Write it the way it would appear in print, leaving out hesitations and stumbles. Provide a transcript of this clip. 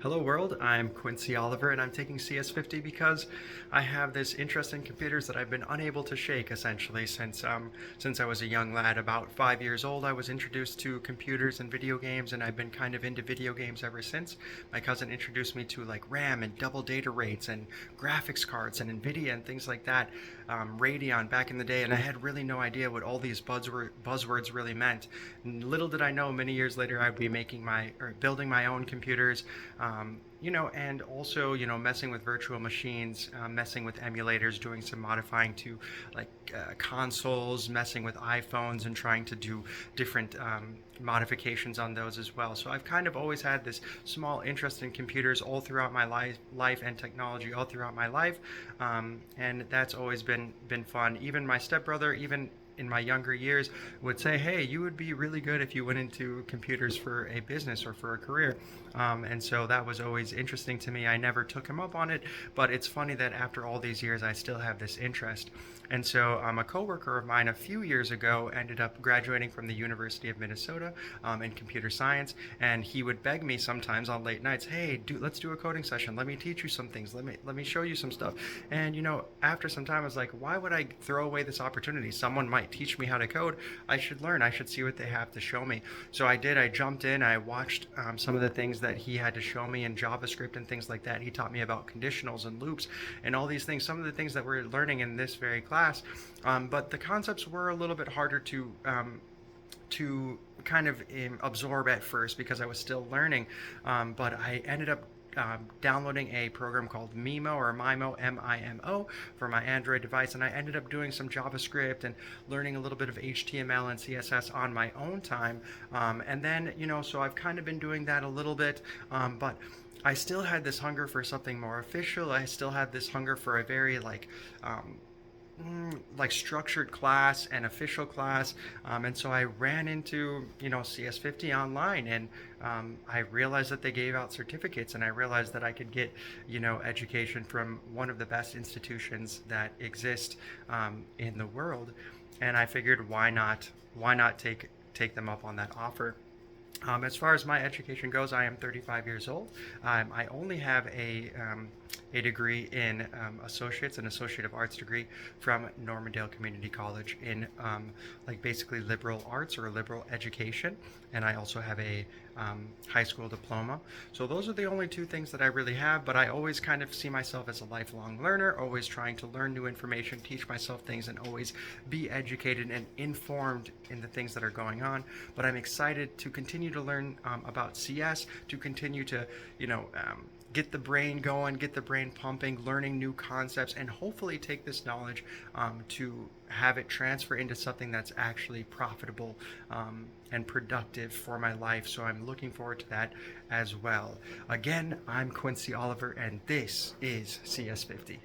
Hello world, I'm Quincy Oliver and I'm taking CS50 because I have this interest in computers that I've been unable to shake essentially since I was a young lad. About 5 years old, I was introduced to computers and video games, and I've been kind of into video games ever since. My cousin introduced me to like RAM and double data rates and graphics cards and NVIDIA and things like that, Radeon back in the day, and I had really no idea what all these buzzwords really meant. And little did I know, many years later I'd be making my or building my own computers, and also, messing with virtual machines, messing with emulators, doing some modifying to like consoles, messing with iPhones, and trying to do different modifications on those as well. So I've kind of always had this small interest in computers all throughout my life and technology all throughout my life, and that's always been fun. Even my stepbrother, even in my younger years, would say, hey, you would be really good if you went into computers for a business or for a career. And so that was always interesting to me. I never took him up on it, but it's funny that after all these years, I still have this interest. And so a coworker of mine a few years ago ended up graduating from the University of Minnesota in computer science, and he would beg me sometimes on late nights, hey, let's do a coding session. Let me teach you some things. Let me show you some stuff. And after some time, I was like, why would I throw away this opportunity? Someone might teach me how to code. I should learn. I should see what they have to show me. So I did. I jumped in. I watched some of the things that he had to show me in JavaScript and things like that. He taught me about conditionals and loops and all these things. Some of the things that we're learning in this very class, but the concepts were a little bit harder to kind of absorb at first because I was still learning. But I ended up downloading a program called Mimo, M-I-M-O, for my Android device, and I ended up doing some JavaScript and learning a little bit of HTML and CSS on my own time. And then, so I've kind of been doing that a little bit, but I still had this hunger for something more official. I still had this hunger for a very like structured class and official class, and so I ran into CS50 online, and I realized that they gave out certificates, and I realized that I could get education from one of the best institutions that exist in the world, and I figured why not take them up on that offer. As far as my education goes, I am 35 years old. I only have a degree in associates, an associate of arts degree from Normandale Community College in basically liberal arts or liberal education, and I also have a high school diploma. So those are the only two things that I really have, but I always kind of see myself as a lifelong learner, always trying to learn new information, teach myself things, and always be educated and informed in the things that are going on. But I'm excited to continue to learn about CS, to continue to get the brain going, get the brain pumping, learning new concepts, and hopefully take this knowledge to have it transfer into something that's actually profitable and productive for my life. So I'm looking forward to that as well. Again, I'm Quincy Oliver, and this is CS50.